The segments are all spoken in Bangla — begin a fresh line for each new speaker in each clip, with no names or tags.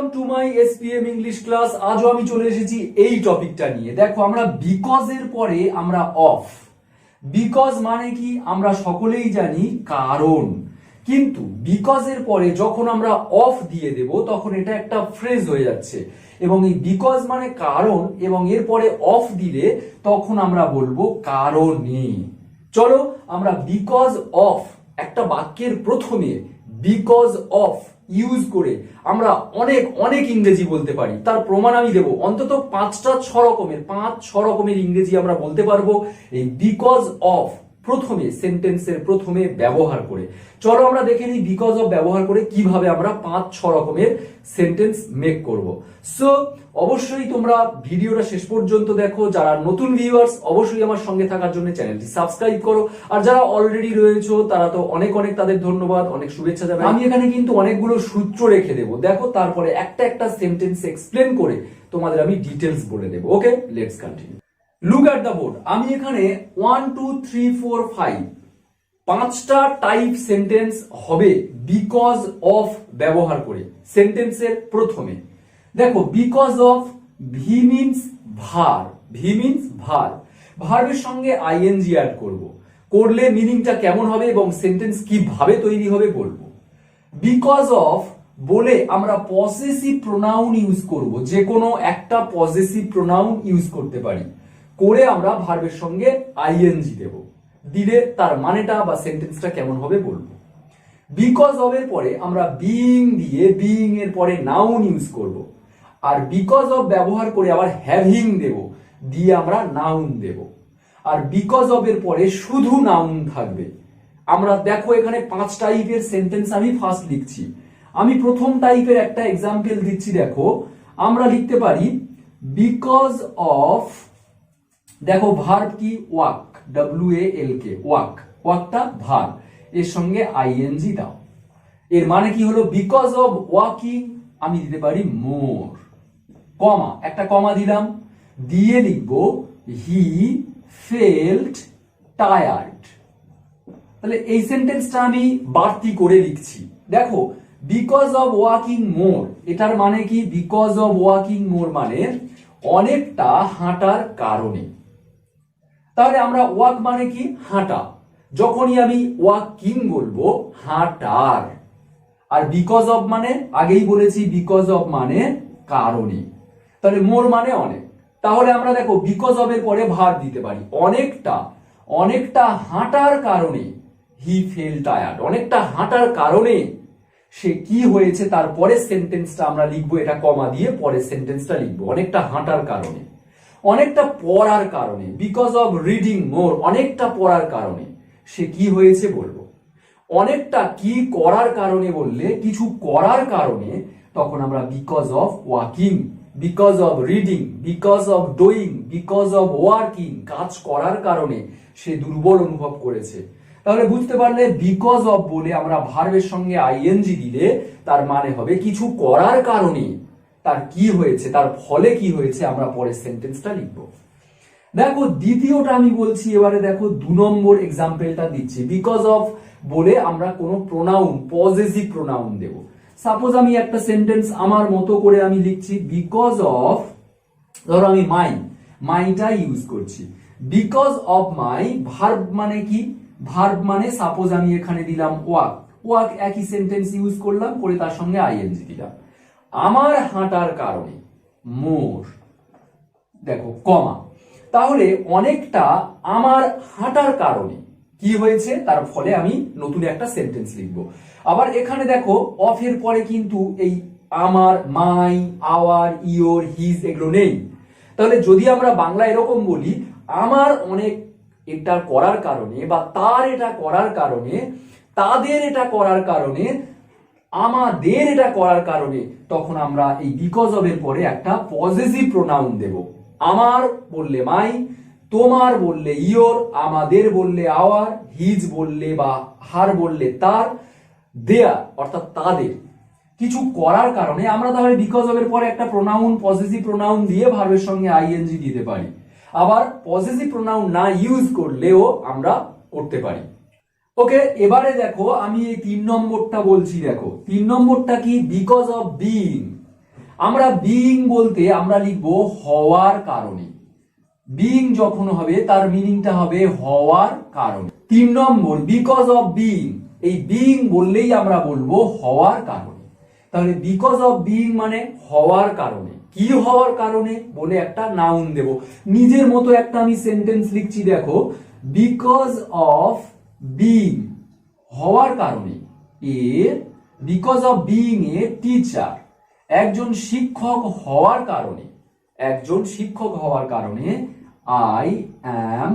Welcome to my SPM English class. আজও আমি চলে এসেছি এই টপিকটা নিয়ে। দেখো, আমরা বিকজ এর পরে আমরা অফ। বিকজ মানে কি আমরা সকলেই জানি কারণ, কিন্তু বিকজ এর পরে যখন আমরা অফ দিয়ে দেব তখন এটা একটা ফ্রেজ হয়ে যাচ্ছে, এবং এই বিকজ মানে কারণ এবং এরপরে অফ দিলে তখন আমরা বলবো কারণে। চলো আমরা বিকজ অফ একটা বাক্যের প্রথমে বিকজ অফ ইউজ করে আমরা অনেক অনেক ইংরেজি বলতে পারি। তার প্রমাণ আমি দেব, অন্তত 5-6 রকমের ইংরেজি আমরা বলতে পারবো এই বিকজ অফ প্রথমে সেন্টেন্সের প্রথমে ব্যবহার করে। চলো আমরা দেখে নিই বিকজ অফ ব্যবহার করে কিভাবে আমরা 5-6 রকমের সেন্টেন্স মেক করব। সো অবশ্যই তোমরা ভিডিওটা শেষ পর্যন্ত দেখো। যারা নতুন ভিউয়ার্স অবশ্যই আমার সঙ্গে থাকার জন্য চ্যানেলটি সাবস্ক্রাইব করো, আর যারা অলরেডি রয়েছো তারা তো অনেক অনেক তাদের ধন্যবাদ, অনেক শুভেচ্ছা জানাই। আমি এখানে কিন্তু অনেকগুলো সূত্র রেখে দেবো, দেখো, তারপরে একটা একটা সেন্টেন্স এক্সপ্লেন করে তোমাদের আমি ডিটেলস বলে দেবো। Okay, let's continue. Look at the board. আমি এখানে 1 2 3 4 5 5টা টাইপ সেন্টেন্স হবে বিকজ অফ ব্যবহার করে সেন্টেন্সের প্রথমে। দেখো, because of V means verb, V means verb, ভার্বের সঙ্গে আইএনজি অ্যাড করব, করলে মিনিংটা কেমন হবে এবং সেন্টেন্স কিভাবে তৈরি হবে বলবো। বিকজ অফ বলে আমরা পসেসিভ প্রোনাউন ইউজ করব, যে কোনো একটা পসেসিভ প্রোনাউন ইউজ করতে পারি, করে আমরা ভার্বের সঙ্গে আইএনজি দেব, দিলে তার মানেটা বা সেন্টেন্সটা কেমন হবে বলবো। বিকজ অফ এর পরে আমরা বিইং দিয়ে বিইং এর পরে নাউন ইউজ করব, আর বিকজ অফ ব্যবহার করে আবার হ্যাভিং দেব, দিয়ে আমরা নাউন দেব। আর বিকজ অফ এর পরে শুধু নাউন থাকবে। আমরা দেখো এখানে 5 টাইপের সেন্টেন্স আমি ফার্স্ট লিখছি। আমি প্রথম টাইপের একটা এক্সাম্পল দিচ্ছি। দেখো, আমরা লিখতে পারি বিকজ অফ, দেখো ভার্ব কি ওয়াক, WALK, ওয়াক, ওয়াকটা ভার্ব, এর সঙ্গে আইএনজি দাও। এর মানে কি হলো, বিকজ অফ ওয়াকিং আমি দিতে পারি মোর, কমা, একটা কমা দিলাম, দিয়ে লিখবো হি ফেল্ট টায়ার্ড। তাহলে এই সেন্টেন্সটা আমি বাড়তি করে লিখছি। দেখো, বিকজ অফ ওয়াকিং মোর, এটার মানে কি, বিকজ অফ ওয়াকিং মোর মানে অনেকটা হাঁটার কারণে। তাহলে আমরা ওয়াক মানে কি, হাঁটা, যখনই আমি ওয়াকিং বলবো হাঁটার। আর বিকজ অফ মানে আগেই বলেছি বিকজ অফ মানে কারণে, তাহলে মোর মানে অনেক। তাহলে আমরা দেখো বিকজ অফ এর পরে ভার্ব দিতে পারি, অনেকটা, অনেকটা হাঁটার কারণে হি ফেল টায়ার্ড, অনেকটা হাঁটার কারণে সে কি হয়েছে, তারপরে সেন্টেন্সটা আমরা লিখবো, এটা কমা দিয়ে পরের সেন্টেন্সটা লিখবো, অনেকটা হাঁটার কারণে। অনেকটা পড়ার কারণে, বিকজ অফ রিডিং মোর, অনেকটা পড়ার কারণে সে কি হয়েছে বলবো। অনেকটা কি করার কারণে বললে, কিছু করার কারণে, তখন আমরা because of walking, because of reading, because of doing, because of working, কাজ করার কারণে সে দুর্বল অনুভব করেছে। তাহলে বুঝতে পারলে বিকজ অফ বলে আমরা ভার্বের সঙ্গে আইএনজি দিলে তার মানে হবে কিছু করার কারণে তার কি হয়েছে, তার ফলে কি হয়েছে, আমরা পরের সেন্টেন্সটা লিখব। দেখো দ্বিতীয়টা আমি বলছি, এবারে দেখো 2 নম্বর এক্সাম্পলটা দিচ্ছি। বিকজ অফ বলে আমরা কোনো প্রোনাউন, পজেসিভ প্রোনাউন দেব। সাপোজ আমি একটা সেন্টেন্স আমার মতো করে আমি লিখছি, বিকজ অফ, ধরো আমি মাইটা ইউজ করছি, বিকজ অফ মাই, ভার্ব মানে কি, ভার্ব মানে সাপোজ আমি এখানে দিলাম ওয়াক, ওয়াক একই সেন্টেন্স ইউজ করলাম, করে তার সঙ্গে আইএনজি দিলাম। আমার হাঁটার কারণে মোর, দেখো কমা, তাহলে অনেকটা আমার হাঁটার কারণে কি হয়েছে, তার ফলে আমি নতুন একটা সেন্টেন্স লিখব। আবার এখানে দেখো অফ এর পরে কিন্তু এই আমার, মাই, আওয়ার, ইওর, হিজ এগুলো নেই। তাহলে যদি আমরা বাংলা এরকম বলি, আমার অনেক এটা করার কারণে, বা তার এটা করার কারণে, তাদের এটা করার কারণে, আমাদের এটা করার কারণে, তখন আমরা এই বিকজ অফ এর পরে একটা পজেসিভ প্রোনাউন দেব। আমার বললে মাই, তোমার বললে ইওর, আমাদের বললে আওয়ার, হিজ বললে বা হার বললে তার, দেয়ার অর্থাৎ তাদের। কিছু করার কারণে আমরা তাহলে বিকজ অফ এর পরে একটা প্রোনাউন, পজেসিভ প্রোনাউন দিয়ে ভার্বের সঙ্গে আইএনজি দিতে পারি। আবার পজেসিভ প্রোনাউন না ইউজ করলেও আমরা করতে পারি। ওকে, এবারে দেখো আমি এই 3 নম্বরটা বলছি। দেখো 3 নম্বরটা কি, বিকজ অফ বিইং, আমরা বিইং বলতে আমরা লিখবো হওয়ার কারণে। বিইং যখন হবে তার মিনিংটা হবে হওয়ার কারণে। 3 নম্বর বিকজ অফ বিইং, এই বিইং বললেই আমরা বলবো হওয়ার কারণে। তাহলে বিকজ অফ বিইং মানে হওয়ার কারণে। কি হওয়ার কারণে বলে একটা নাউন দেব। নিজের মতো একটা আমি সেন্টেন্স লিখছি, দেখো বিকজ অফ বিইং হওয়ার কারণে, because of being a teacher একজন শিক্ষক হওয়ার কারণে, একজন শিক্ষক হওয়ার কারণে I am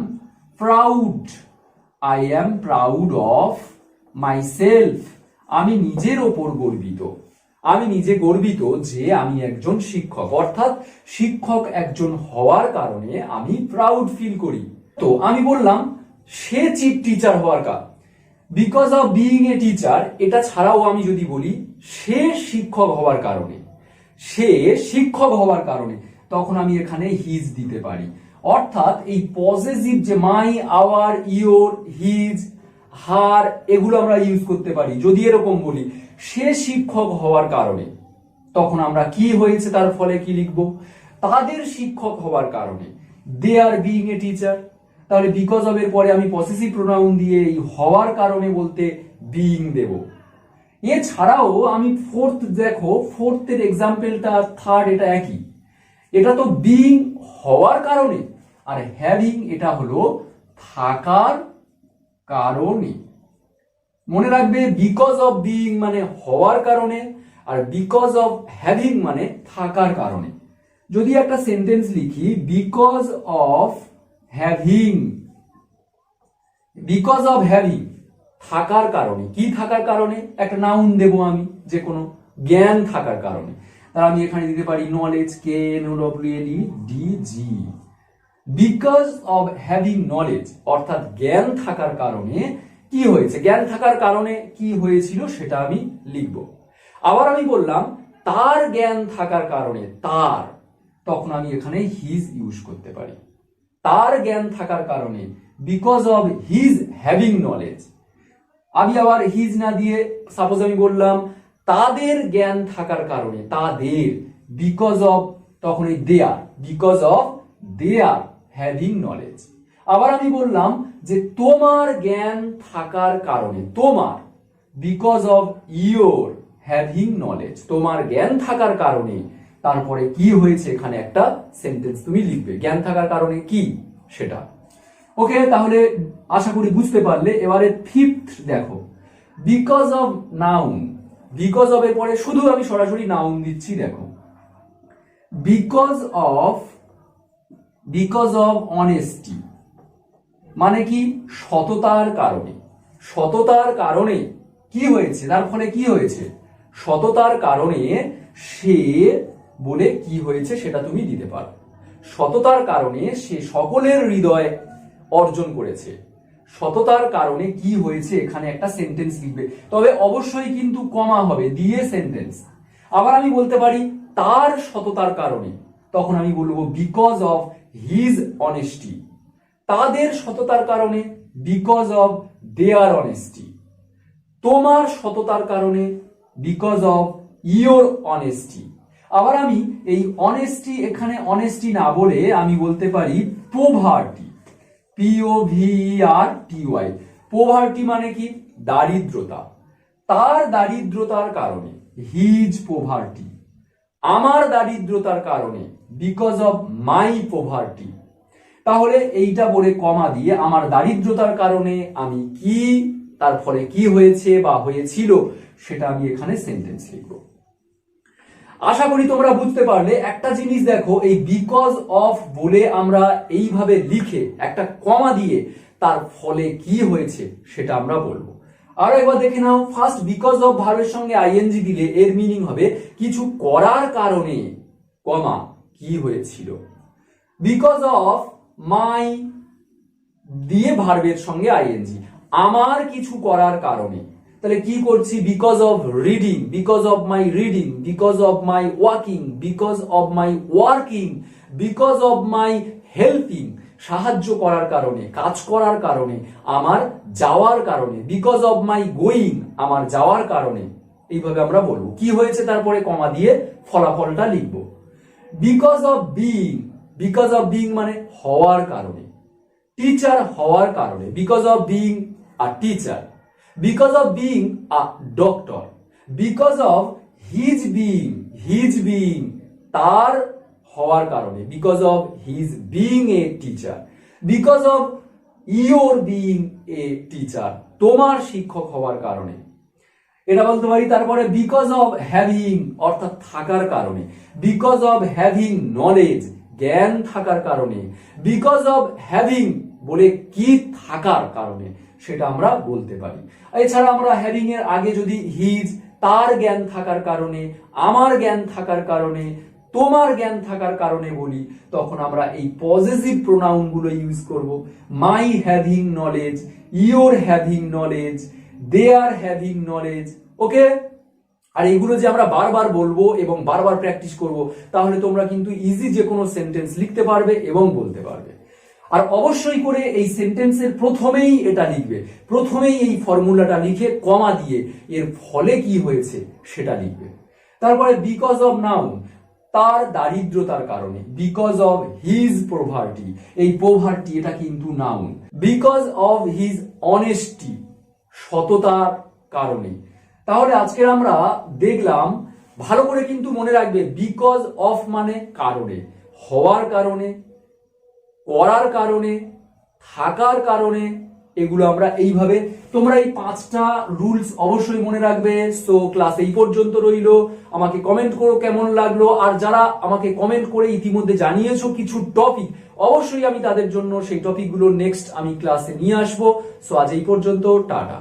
proud of myself, আমি নিজের ওপর গর্বিত, আমি নিজে গর্বিত যে আমি একজন শিক্ষক, অর্থাৎ শিক্ষক একজন হওয়ার কারণে আমি প্রাউড ফিল করি। তো আমি বললাম সে চিফ টিচার হওয়ার কারণ, because of being a teacher, এটা ছাড়াও আমি যদি বলি সে শিক্ষক হওয়ার কারণে, সে শিক্ষক হওয়ার কারণে, তখন আমি এখানে হিজ দিতে পারি। অর্থাৎ এই পজেসিভ যে মাই, আওয়ার, ইওর, হিজ, হার এগুলো আমরা ইউজ করতে পারি। যদি এরকম বলি সে শিক্ষক হওয়ার কারণে, তখন আমরা কি হয়েছে তার ফলে কি লিখবো, তাদের শিক্ষক হওয়ার কারণে, দে আর বিইং এ টিচার। তাহলে বিকজ অফ এর পরে আমি পসেসিভ প্রোনাউন দিয়ে এই হওয়ার কারণে বলতে বিইং দেব। এছাড়াও আমি ফোর্থ, দেখো ফোর্থের এক্সাম্পলটা থার্ড এটা একই, এটা তো বিইং হওয়ার কারণে, আর হ্যাভিং এটা হলো থাকার কারণে। মনে রাখবে বিকজ অফ বিইং মানে হওয়ার কারণে, আর বিকজ অফ হ্যাভিং মানে থাকার কারণে। যদি একটা সেন্টেন্স লিখি because of having, because of having থাকার কারণে, কি থাকার কারণে, একটা নাউন দেব আমি, যে কোনো জ্ঞান থাকার কারণে। তার আমি এখানে দিতে পারি knowledge, KNOWLEDG। Because of having knowledge অর্থাৎ জ্ঞান থাকার কারণে কি হয়েছে, জ্ঞান থাকার কারণে কি হয়েছিল সেটা আমি লিখব। আবার আমি বললাম তার জ্ঞান থাকার কারণে, তার, তখন আমি এখানে হিজ ইউজ করতে পারি। তার জ্ঞান থাকার কারণে, because of his having knowledge. আমি আবার হিজ না দিয়ে সাপোজ আমি বললাম তাদের জ্ঞান থাকার কারণে, তাদের, বিকজ অফ, তখন এই their, because of their having knowledge. আবার আমি বললাম যে তোমার জ্ঞান থাকার কারণে, তোমার, because of your having knowledge, তোমার জ্ঞান থাকার কারণে, তারপরে কি হয়েছে এখানে একটা সেন্টেন্স তুমি লিখবে, জ্ঞান থাকার কারণে কি সেটা। ওকে, তাহলে আশা করি বুঝতে পারলে। এবারে ফিফথ দেখো because of noun, because of এর পরে শুধু আমি সরাসরি নাউন দিচ্ছি। দেখো বিকজ অফ অনেস্টি মানে কি, সততার কারণে, সততার কারণে কি হয়েছে, তার ফলে কি হয়েছে, সততার কারণে সে বলে কি হয়েছে সেটা তুমি দিতে পারো। সততার কারণে সে সকলের হৃদয় অর্জন করেছে, সততার কারণে কি হয়েছে এখানে একটা সেন্টেন্স লিখবে, তবে অবশ্যই কিন্তু কমা হবে দিয়ে সেন্টেন্স। আবার আমি বলতে পারি তার সততার কারণে, তখন আমি বলবো বিকজ অফ হিজ অনেস্টি। তাদের সততার কারণে, বিকজ অফ দেয়ার অনেস্টি। তোমার সততার কারণে, বিকজ অফ ইয়োর অনেস্টি। আবার আমি এই অনেস্টি, এখানে অনেস্টি না বলে আমি বলতে পারি পোভার্টি, POVERTY। পোভার্টি মানে কি, দারিদ্রতা। তার দারিদ্রতার কারণে, হিজ পোভার্টি। আমার দারিদ্রতার কারণে, বিকজ অফ মাই পোভার্টি। তাহলে এইটা বলে কমা দিয়ে আমার দারিদ্রতার কারণে আমি কি, তার ফলে কি হয়েছে বা হয়েছিল সেটা আমি এখানে সেন্টেন্স লিখব। আশা করি তোমরা বুঝতে পারলে। একটা জিনিস দেখো, এই বিকজ অফ বলে আমরা এইভাবে লিখে একটা কমা দিয়ে তার ফলে কি হয়েছে সেটা আমরা বলবো। আর একবার দেখে নাও, ফার্স্ট বিকজ অফ ভার্বের সঙ্গে আইএনজি দিলে এর মিনিং হবে কিছু করার কারণে, কমা কি হয়েছিল। বিকজ অফ মাই দিয়ে ভার্বের সঙ্গে আইএনজি, আমার কিছু করার কারণে। তাহলে কি করছি, because of reading, because of my reading, because of my walking, because of my working, because of my helping, সাহায্য করার কারণে, কাজ করার কারণে, আমার যাওয়ার কারণে, বিকজ অফ মাই গোয়িং, আমার যাওয়ার কারণে। এইভাবে আমরা বলবো কি হয়েছে, তারপরে কমা দিয়ে ফলাফলটা লিখবো। বিকজ অফ বিং মানে হওয়ার কারণে, টিচার হওয়ার কারণে, because of being a teacher, because of being a doctor, because of his being তার হওয়ার কারণে, because of his being a teacher, because of your being a teacher তোমার শিক্ষক হওয়ার কারণে। এটা বলতে পারি তারপরে বিকজ অফ হ্যাভিং অর্থাৎ থাকার কারণে, বিকজ অফ হ্যাভিং নলেজ জ্ঞান থাকার কারণে, বিকজ অফ হ্যাভিং বলে কি থাকার কারণে সেটা আমরা বলতে পারি। এছাড়া আমরা হ্যাভিং এর আগে যদি হিজ তার জ্ঞান থাকার কারণে, আমার জ্ঞান থাকার কারণে, তোমার জ্ঞান থাকার কারণে বলি, তখন আমরা এই পজেসিভ প্রোনাউন গুলো ইউজ করব। My having knowledge, your having knowledge, they are having knowledge. Okay, আর এগুলো যে আমরা বারবার বলবো এবং বারবার প্র্যাকটিস করব, তাহলে তোমরা কিন্তু ইজি যে কোনো সেন্টেন্স লিখতে পারবে এবং বলতে পারবে। আর অবশ্যই করে এই সেন্টেন্সের প্রথমেই এটা লিখবে, প্রথমেই এই ফর্মুলাটা লিখে কমা দিয়ে এর ফলে কি হয়েছে সেটা লিখবে। তারপরে বিকজ অফ নাউন তার দারিদ্রতার কারণে, বিকজ অফ হিজ পোভার্টি, এই পোভার্টি এটা কিন্তু noun, because of his honesty সততার কারণে। তাহলে আজকে আমরা দেখলাম, ভালো করে কিন্তু মনে রাখবে, বিকজ অফ মানে কারণে, হওয়ার কারণে, করার কারণে, থাকার কারণে, এগুলো আমরা এইভাবে, তোমরা এই 5টা রুলস অবশ্যই মনে রাখবে। সো ক্লাস এই পর্যন্ত রইলো, আমাকে কমেন্ট করো কেমন লাগলো, আর যারা আমাকে কমেন্ট করে ইতিমধ্যে জানিয়েছো কিছু টপিক, অবশ্যই আমি তাদের জন্য সেই টপিকগুলো নেক্সট আমি ক্লাসে নিয়ে আসবো। সো আজ এই পর্যন্ত, টাটা।